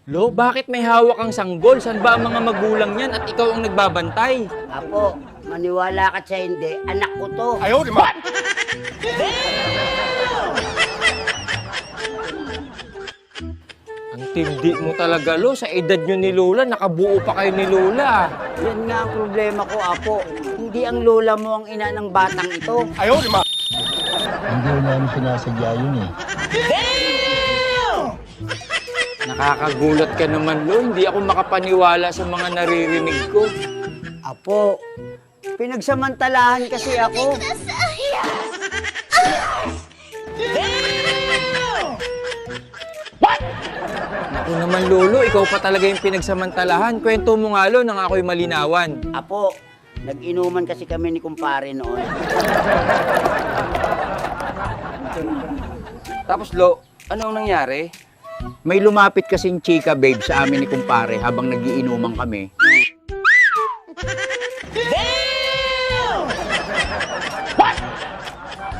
Lo, bakit may hawak kang sanggol? San ba ang mga magulang niyan at ikaw ang nagbabantay? Apo, maniwala ka sa hindi, anak ko to. Ayaw, di ba? Ang tindi mo talaga, Lo. Sa edad nyo ni Lola, nakabuo pa kayo ni Lola. Yan nga ang problema ko, Apo. Hindi ang lola mo ang ina ng batang ito. Ayaw, di ba? Hindi ko namin sinasadya yun eh. Nakakagulat ka naman, Lo. Hindi ako makapaniwala sa mga naririnig ko. Apo, pinagsamantalahan kasi ako. Naku naman, Lolo. Ikaw pa talaga yung pinagsamantalahan. Kwento mo nga, Lo, nang ako'y malinawan. Apo, nag-inuman kasi kami ni kumpare noon. Tapos, Lo, ano ang nangyari? May lumapit kasing chika, babe, sa amin ni kumpare habang nagiinuman kami.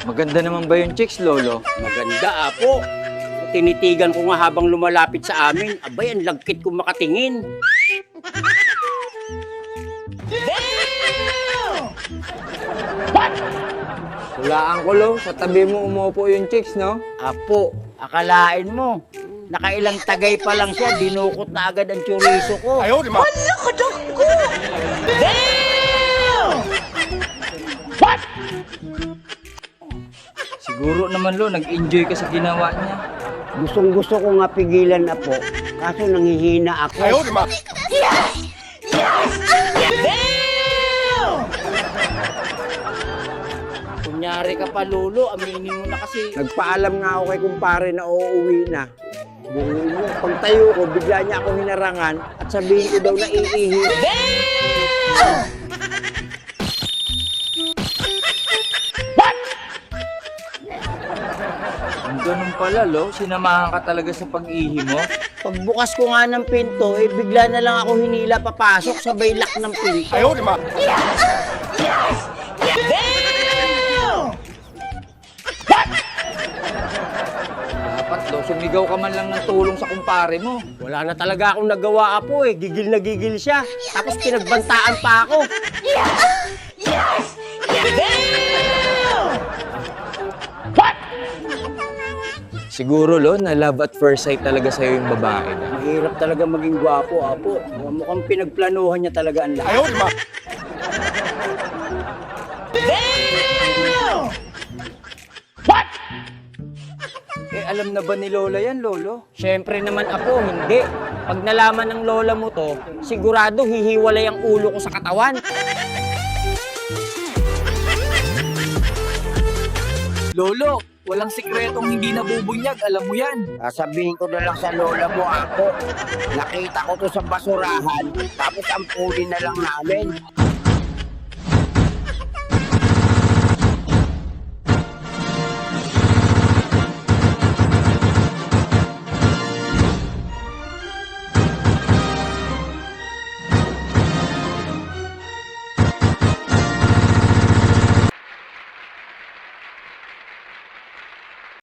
Maganda naman ba yung chicks, Lolo? Maganda, Apo. Tinitigan ko nga habang lumalapit sa amin. Abay, ang lagkit kong makatingin. Hulaan ko, Lo. Sa tabi mo umupo yung chicks, no? Apo, akalain mo. Nakailang tagay pa lang siya, dinukot na agad ang chorizo ko. Ayaw, di ba? Siguro naman, Lo, nag-enjoy ka sa ginawa niya. Gustong-gusto ko nga pigilan, Apo. Kaso nanghihina ako. Ayaw, di ba? Kunyari ka pa, Lolo. Aminin mo na kasi. Nagpaalam nga ako kay kumpare na uuwi na. Buhay mo, pagtayo ko, bigla niya ako hinarangan at sabihin ko daw na iihi. Ang ganun pala, Lo. Sinamahan ka talaga sa pag-ihi mo. Pagbukas ko nga ng pinto, bigla na lang ako hinila papasok sa baylak ng pinto. Ayaw, di ba? Dapat, Lo, sumigaw ka man lang ng tulong sa kumpare mo. Wala na talaga akong nagawa, Apo. Gigil na gigil siya. Tapos pinagbantaan pa ako. Siguro, Lo, na love at first sight talaga sa'yo yung babae na. Mahirap talaga maging gwapo, Apo. Mukhang pinagplanuhan niya talaga ang lahat. Ayaw, di ba? Alam na ba ni Lola yan, Lolo? Siyempre naman, Apo, hindi. Pag nalaman ng lola mo to, sigurado hihiwalay ang ulo ko sa katawan. Lolo, walang sikretong hindi nabubunyag, alam mo yan. Sasabihin ko na lang sa lola mo ako, nakita ko to sa basurahan, tapos ampulin na lang namin.